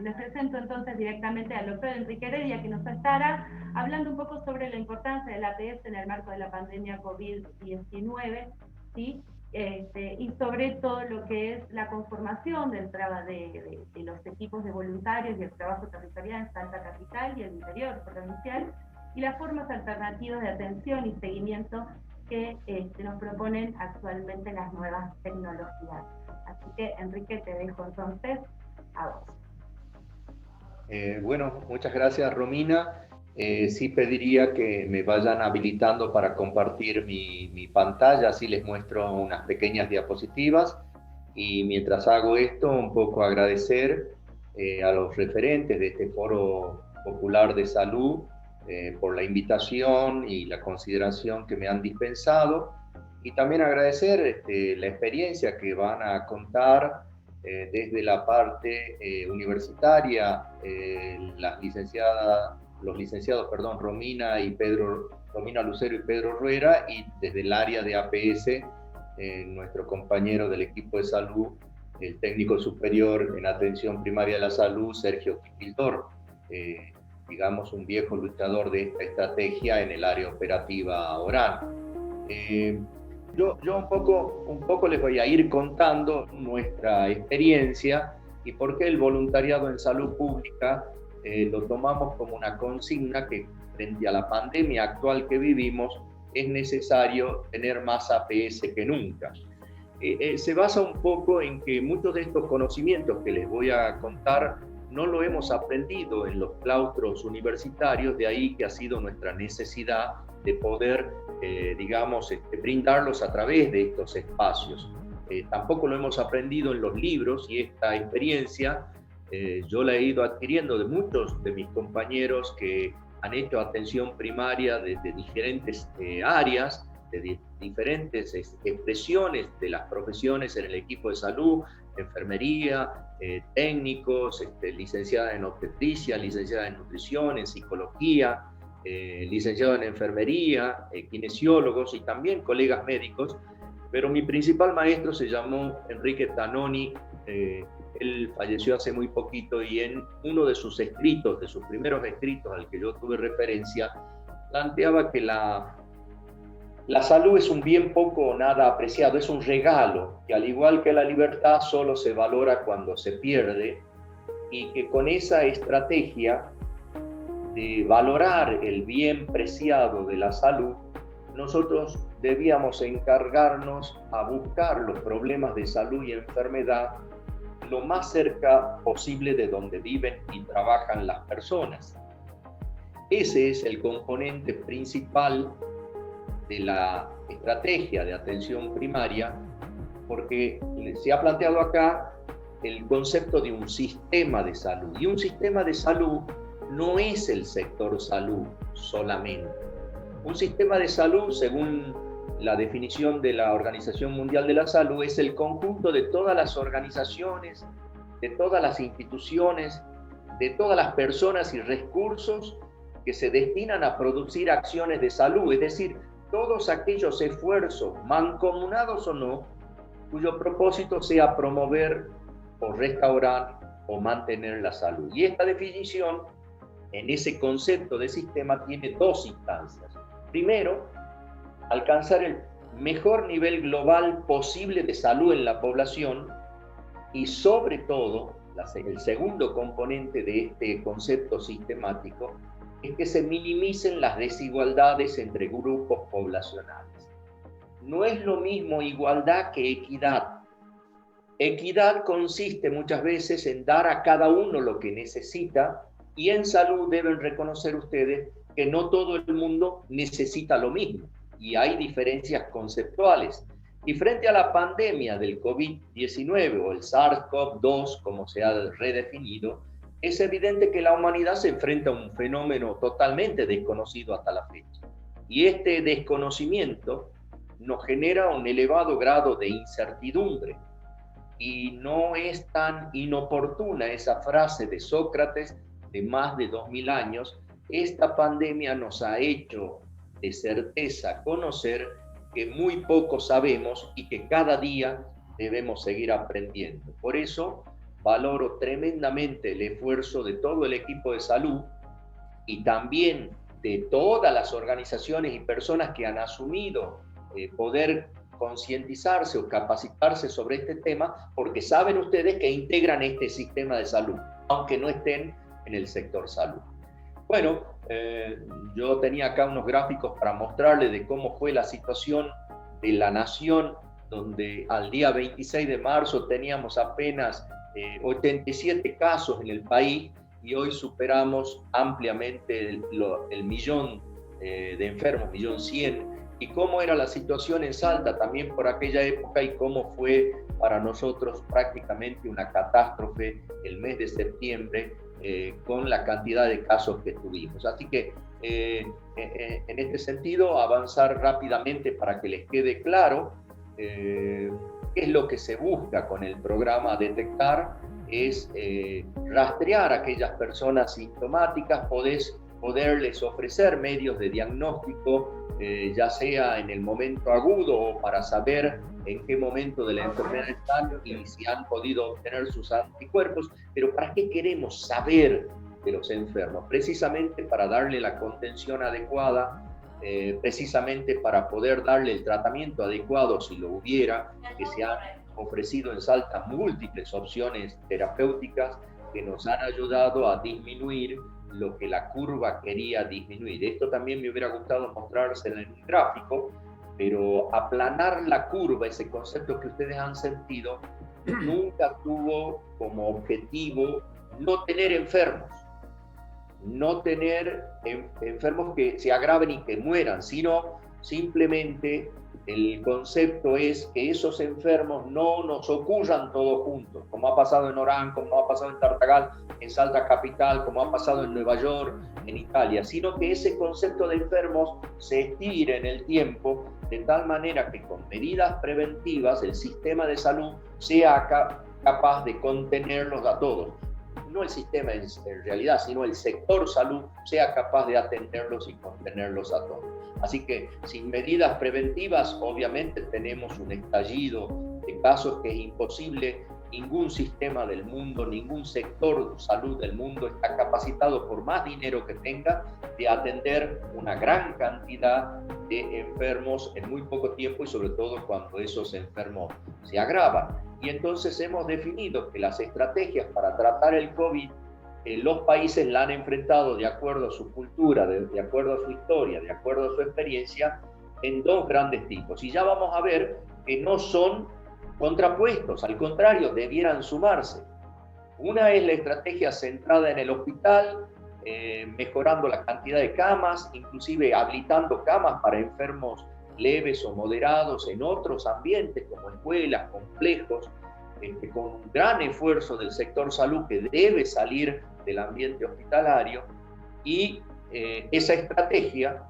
Les presento entonces directamente al doctor Enrique Heredia, que nos estará hablando un poco sobre la importancia del APS en el marco de la pandemia COVID-19, ¿sí? Y sobre todo lo que es la conformación de los equipos de voluntarios y el trabajo territorial en Salta Capital y el interior provincial, y las formas alternativas de atención y seguimiento que nos proponen actualmente las nuevas tecnologías. Así que, Enrique, te dejo entonces a vos. Bueno, muchas gracias, Romina. Sí pediría que me vayan habilitando para compartir mi pantalla, así les muestro unas pequeñas diapositivas. Y mientras hago esto, un poco agradecer a los referentes de este Foro Popular de Salud por la invitación y la consideración que me han dispensado. Y también agradecer la experiencia que van a contar desde la parte universitaria, los licenciados, Romina Lucero y Pedro Ruera, y desde el área de APS, nuestro compañero del equipo de salud, el técnico superior en atención primaria de la salud, Sergio Quipildor, digamos un viejo luchador de esta estrategia en el área operativa oral. Yo un poco les voy a ir contando nuestra experiencia y por qué el voluntariado en salud pública lo tomamos como una consigna que frente a la pandemia actual que vivimos es necesario tener más APS que nunca. Se basa un poco en que muchos de estos conocimientos que les voy a contar no lo hemos aprendido en los claustros universitarios, de ahí que ha sido nuestra necesidad de poder, brindarlos a través de estos espacios. Tampoco lo hemos aprendido en los libros y esta experiencia yo la he ido adquiriendo de muchos de mis compañeros que han hecho atención primaria desde diferentes áreas, de diferentes expresiones de las profesiones en el equipo de salud, enfermería, técnicos, licenciada en obstetricia, licenciada en nutrición, en psicología, licenciado en enfermería, kinesiólogos y también colegas médicos, pero mi principal maestro se llamó Enrique Tanoni. Él falleció hace muy poquito y en uno de sus escritos, de sus primeros escritos al que yo tuve referencia, planteaba que la salud es un bien poco o nada apreciado, es un regalo que al igual que la libertad solo se valora cuando se pierde, y que con esa estrategia de valorar el bien preciado de la salud, nosotros debíamos encargarnos a buscar los problemas de salud y enfermedad lo más cerca posible de donde viven y trabajan las personas. Ese es el componente principal de la estrategia de atención primaria, porque se ha planteado acá el concepto de un sistema de salud, y un sistema de salud no es el sector salud solamente. Un sistema de salud, según la definición de la Organización Mundial de la Salud, es el conjunto de todas las organizaciones, de todas las instituciones, de todas las personas y recursos que se destinan a producir acciones de salud, es decir, todos aquellos esfuerzos, mancomunados o no, cuyo propósito sea promover o restaurar o mantener la salud. Y esta definición, en ese concepto de sistema, tiene dos instancias. Primero, alcanzar el mejor nivel global posible de salud en la población, y sobre todo, el segundo componente de este concepto sistemático es que se minimicen las desigualdades entre grupos poblacionales. No es lo mismo igualdad que equidad. Equidad consiste muchas veces en dar a cada uno lo que necesita, y en salud deben reconocer ustedes que no todo el mundo necesita lo mismo y hay diferencias conceptuales. Y frente a la pandemia del COVID-19 o el SARS-CoV-2, como se ha redefinido, es evidente que la humanidad se enfrenta a un fenómeno totalmente desconocido hasta la fecha. Y este desconocimiento nos genera un elevado grado de incertidumbre. Y no es tan inoportuna esa frase de Sócrates de más de 2000 años. Esta pandemia nos ha hecho de certeza conocer que muy poco sabemos y que cada día debemos seguir aprendiendo. Por eso, valoro tremendamente el esfuerzo de todo el equipo de salud y también de todas las organizaciones y personas que han asumido poder concientizarse o capacitarse sobre este tema, porque saben ustedes que integran este sistema de salud, aunque no estén en el sector salud. Bueno, yo tenía acá unos gráficos para mostrarles de cómo fue la situación de la nación, donde al día 26 de marzo teníamos apenas 87 casos en el país y hoy superamos ampliamente el millón de enfermos, 1.100.000. Y cómo era la situación en Salta también por aquella época y cómo fue para nosotros prácticamente una catástrofe el mes de septiembre con la cantidad de casos que tuvimos. Así que en este sentido, avanzar rápidamente para que les quede claro qué es lo que se busca con el programa Detectar, es rastrear a aquellas personas sintomáticas, poderles ofrecer medios de diagnóstico, ya sea en el momento agudo o para saber en qué momento de la enfermedad están y si han podido obtener sus anticuerpos. Pero ¿para qué queremos saber de los enfermos? Precisamente para darle la contención adecuada, precisamente para poder darle el tratamiento adecuado si lo hubiera, que se han ofrecido en Salta múltiples opciones terapéuticas que nos han ayudado a disminuir lo que la curva quería disminuir. Esto también me hubiera gustado mostrárselo en un gráfico, pero aplanar la curva, ese concepto que ustedes han sentido, nunca tuvo como objetivo no tener enfermos, no tener enfermos que se agraven y que mueran, sino simplemente el concepto es que esos enfermos no nos ocurran todos juntos, como ha pasado en Orán, como ha pasado en Tartagal, en Salta capital, como ha pasado en Nueva York, en Italia, sino que ese concepto de enfermos se estire en el tiempo de tal manera que con medidas preventivas el sistema de salud sea capaz de contenerlos a todos. No el sistema en realidad, sino el sector salud sea capaz de atenderlos y contenerlos a todos. Así que sin medidas preventivas, obviamente tenemos un estallido de casos que es imposible. Ningún sistema del mundo, ningún sector de salud del mundo está capacitado, por más dinero que tenga, de atender una gran cantidad de enfermos en muy poco tiempo y sobre todo cuando esos enfermos se agravan. Y entonces hemos definido que las estrategias para tratar el COVID, los países la han enfrentado de acuerdo a su cultura, de acuerdo a su historia, de acuerdo a su experiencia, en dos grandes tipos. Y ya vamos a ver que no son contrapuestos, al contrario, debieran sumarse. Una es la estrategia centrada en el hospital, mejorando la cantidad de camas, inclusive habilitando camas para enfermos leves o moderados en otros ambientes como escuelas, complejos, con un gran esfuerzo del sector salud que debe salir del ambiente hospitalario. Y esa estrategia,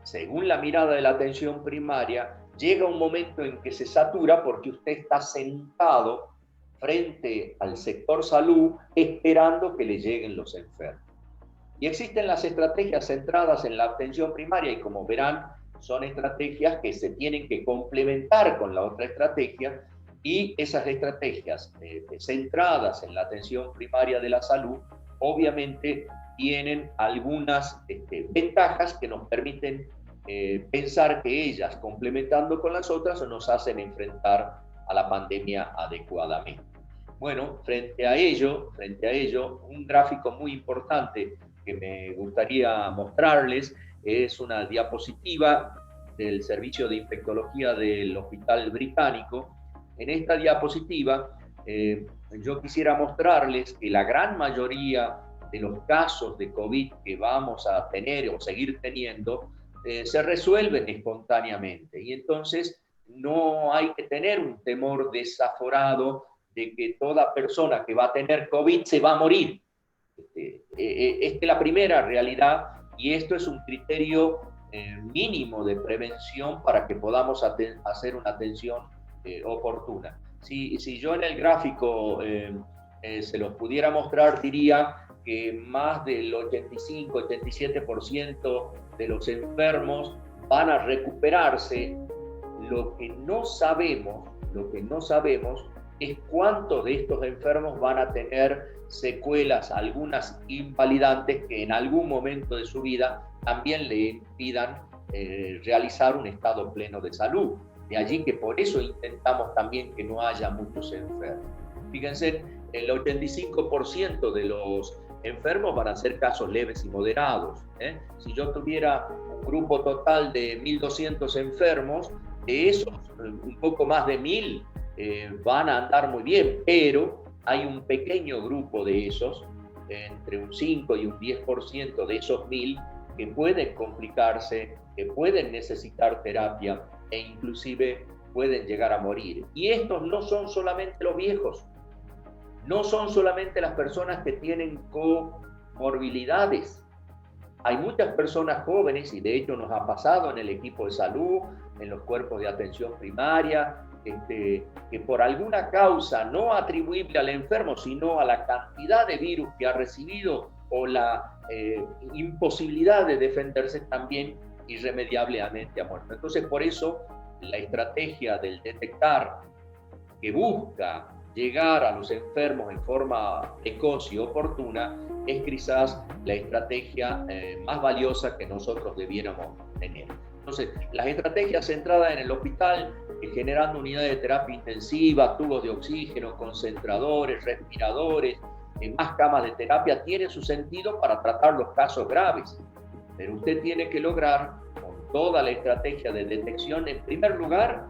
según la mirada de la atención primaria, llega un momento en que se satura porque usted está sentado frente al sector salud esperando que le lleguen los enfermos. Y existen las estrategias centradas en la atención primaria y, como verán, son estrategias que se tienen que complementar con la otra estrategia, y esas estrategias centradas en la atención primaria de la salud obviamente tienen algunas ventajas que nos permiten pensar que ellas, complementando con las otras, nos hacen enfrentar a la pandemia adecuadamente. Bueno, frente a ello, un gráfico muy importante que me gustaría mostrarles es una diapositiva del Servicio de Infectología del Hospital Británico. En esta diapositiva yo quisiera mostrarles que la gran mayoría de los casos de COVID que vamos a tener o seguir teniendo se resuelven espontáneamente, y entonces no hay que tener un temor desaforado de que toda persona que va a tener COVID se va a morir. Esta es la primera realidad, y esto es un criterio mínimo de prevención para que podamos hacer una atención oportuna. Si yo en el gráfico se los pudiera mostrar, diría que más del 85-87% de los enfermos van a recuperarse. Lo que no sabemos es cuántos de estos enfermos van a tener secuelas, algunas invalidantes, que en algún momento de su vida también le impidan realizar un estado pleno de salud. De allí que por eso intentamos también que no haya muchos enfermos. Fíjense, el 85% de los enfermos van a ser casos leves y moderados. Si yo tuviera un grupo total de 1.200 enfermos, de esos, un poco más de 1.000 van a andar muy bien, pero hay un pequeño grupo de esos, entre un 5 y un 10% de esos 1.000, que pueden complicarse, que pueden necesitar terapia e inclusive pueden llegar a morir. Y estos no son solamente los viejos, no son solamente las personas que tienen comorbilidades. Hay muchas personas jóvenes, y de hecho nos ha pasado en el equipo de salud, en los cuerpos de atención primaria, que por alguna causa no atribuible al enfermo, sino a la cantidad de virus que ha recibido o la imposibilidad de defenderse, también irremediablemente ha muerto. Entonces, por eso, la estrategia del detectar, que busca llegar a los enfermos en forma precoz y oportuna, es quizás la estrategia más valiosa que nosotros debiéramos tener. Entonces, las estrategias centradas en el hospital, generando unidades de terapia intensiva, tubos de oxígeno, concentradores, respiradores, más camas de terapia, tienen su sentido para tratar los casos graves. Pero usted tiene que lograr, con toda la estrategia de detección, en primer lugar,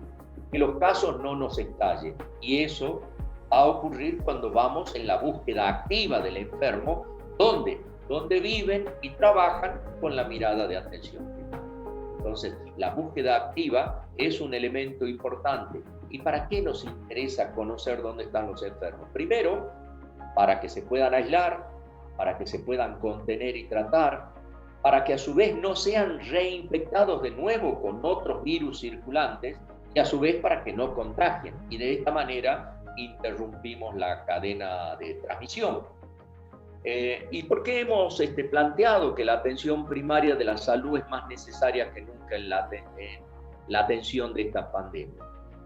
que los casos no nos estallen. Y eso va a ocurrir cuando vamos en la búsqueda activa del enfermo, donde viven y trabajan con la mirada de atención primaria. Entonces, la búsqueda activa es un elemento importante. ¿Y para qué nos interesa conocer dónde están los enfermos? Primero, para que se puedan aislar, para que se puedan contener y tratar, para que a su vez no sean reinfectados de nuevo con otros virus circulantes, y a su vez para que no contagien. Y de esta manera interrumpimos la cadena de transmisión. ¿Y por qué hemos planteado que la atención primaria de la salud es más necesaria que nunca en la atención de esta pandemia?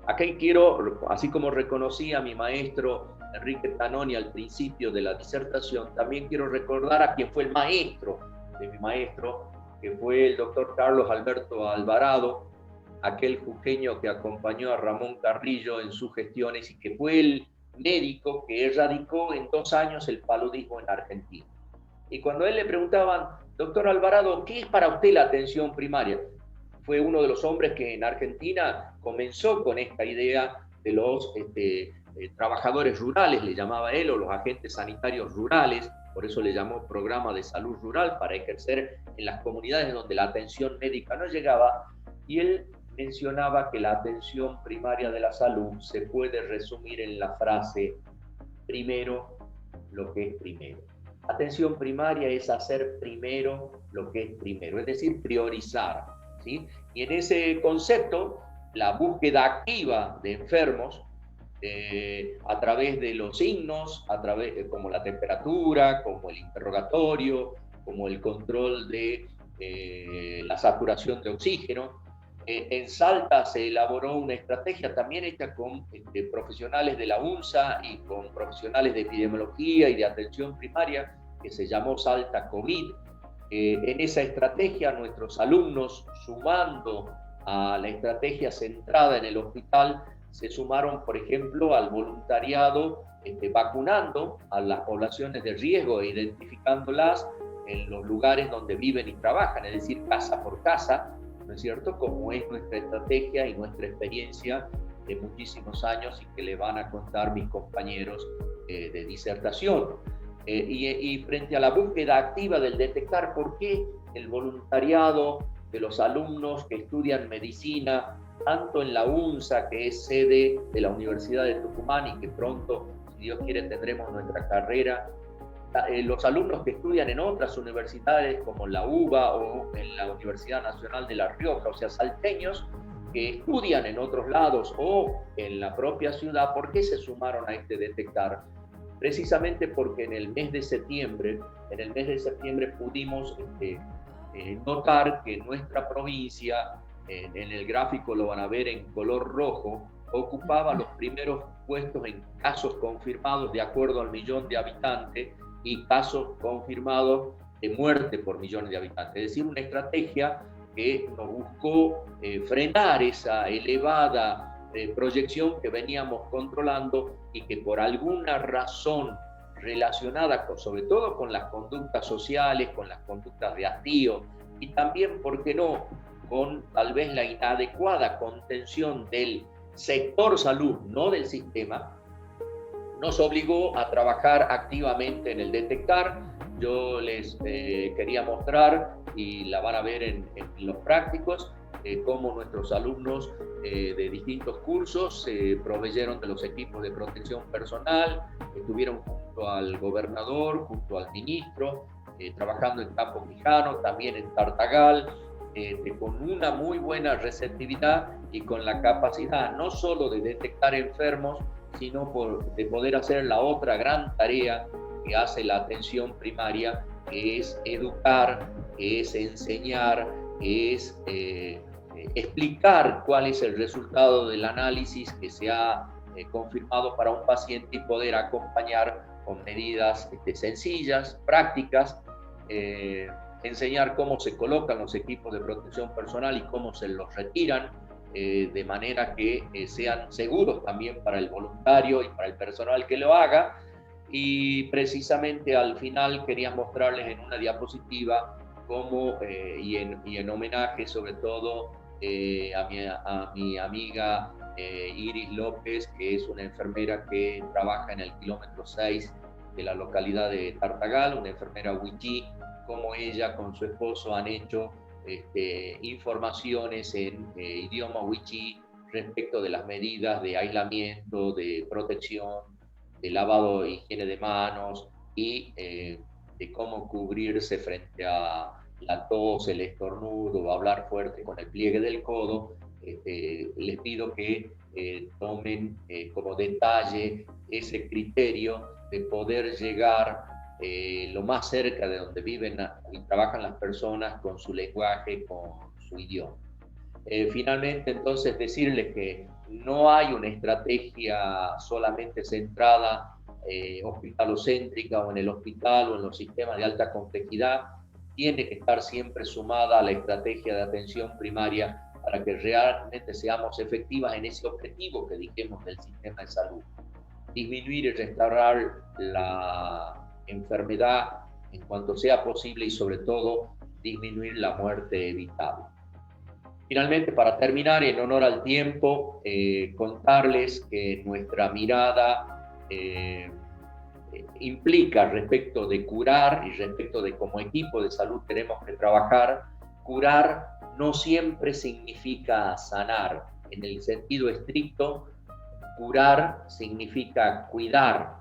Aquí quiero, así como reconocí a mi maestro Enrique Tanoni al principio de la disertación, también quiero recordar a quien fue el maestro de mi maestro, que fue el doctor Carlos Alberto Alvarado, aquel jujeño que acompañó a Ramón Carrillo en sus gestiones y que fue el médico que erradicó en 2 años el paludismo en Argentina. Y cuando a él le preguntaban, doctor Alvarado, ¿qué es para usted la atención primaria? Fue uno de los hombres que en Argentina comenzó con esta idea de los trabajadores rurales, le llamaba él, o los agentes sanitarios rurales, por eso le llamó programa de salud rural, para ejercer en las comunidades donde la atención médica no llegaba. Y él mencionaba que la atención primaria de la salud se puede resumir en la frase: primero lo que es primero. Atención primaria es hacer primero lo que es primero, es decir, priorizar, ¿sí? Y en ese concepto, la búsqueda activa de enfermos, a través de los signos, como la temperatura, como el interrogatorio, como el control de la saturación de oxígeno. En Salta se elaboró una estrategia también hecha con profesionales de la UNSA y con profesionales de epidemiología y de atención primaria, que se llamó Salta COVID. En esa estrategia nuestros alumnos, sumando a la estrategia centrada en el hospital, se sumaron, por ejemplo, al voluntariado vacunando a las poblaciones de riesgo e identificándolas en los lugares donde viven y trabajan, es decir, casa por casa, ¿no es cierto?, como es nuestra estrategia y nuestra experiencia de muchísimos años y que le van a contar mis compañeros de disertación. Y frente a la búsqueda activa del detectar por qué el voluntariado de los alumnos que estudian medicina, tanto en la UNSA, que es sede de la Universidad de Tucumán y que pronto, si Dios quiere, tendremos nuestra carrera, los alumnos que estudian en otras universidades como la UBA o en la Universidad Nacional de La Rioja, o sea, salteños que estudian en otros lados o en la propia ciudad, ¿por qué se sumaron a este detectar? Precisamente porque en el mes de septiembre pudimos notar que nuestra provincia, en el gráfico lo van a ver en color rojo, ocupaba los primeros puestos en casos confirmados de acuerdo al millón de habitantes y casos confirmados de muerte por millones de habitantes. Es decir, una estrategia que nos buscó frenar esa elevada proyección que veníamos controlando y que por alguna razón relacionada sobre todo con las conductas sociales, con las conductas de hastío y también, ¿por qué no?, con tal vez la inadecuada contención del sector salud, no del sistema, nos obligó a trabajar activamente en el detectar. Yo les quería mostrar, y la van a ver en los prácticos, cómo nuestros alumnos de distintos cursos se proveyeron de los equipos de protección personal, estuvieron junto al gobernador, junto al ministro, trabajando en Campo Quijano, también en Tartagal, con una muy buena receptividad y con la capacidad no solo de detectar enfermos, sino de poder hacer la otra gran tarea que hace la atención primaria, que es educar, que es enseñar, que es explicar cuál es el resultado del análisis que se ha confirmado para un paciente y poder acompañar con medidas sencillas, prácticas, enseñar cómo se colocan los equipos de protección personal y cómo se los retiran, de manera que sean seguros también para el voluntario y para el personal que lo haga. Y precisamente al final quería mostrarles en una diapositiva cómo, y en homenaje sobre todo a mi amiga Iris López, que es una enfermera que trabaja en el kilómetro 6 de la localidad de Tartagal, una enfermera wichí, como ella con su esposo han hecho informaciones en idioma wichí respecto de las medidas de aislamiento, de protección, de lavado e higiene de manos y de cómo cubrirse frente a la tos, el estornudo o hablar fuerte con el pliegue del codo. Les pido que tomen como detalle ese criterio de poder llegar lo más cerca de donde viven y trabajan las personas con su lenguaje, con su idioma. Finalmente, entonces, decirles que no hay una estrategia solamente centrada hospitalocéntrica o en el hospital o en los sistemas de alta complejidad. Tiene que estar siempre sumada a la estrategia de atención primaria para que realmente seamos efectivas en ese objetivo que dijimos del sistema de salud. Disminuir y restaurar la enfermedad en cuanto sea posible y sobre todo disminuir la muerte evitable. Finalmente, para terminar, en honor al tiempo, contarles que nuestra mirada implica respecto de curar y respecto de como equipo de salud tenemos que trabajar. Curar no siempre significa sanar. En el sentido estricto, curar significa cuidar.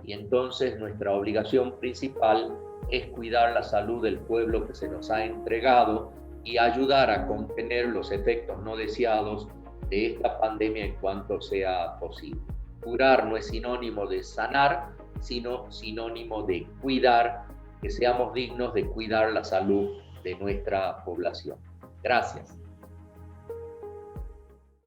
Y entonces nuestra obligación principal es cuidar la salud del pueblo que se nos ha entregado y ayudar a contener los efectos no deseados de esta pandemia en cuanto sea posible. Curar no es sinónimo de sanar, sino sinónimo de cuidar, que seamos dignos de cuidar la salud de nuestra población. Gracias.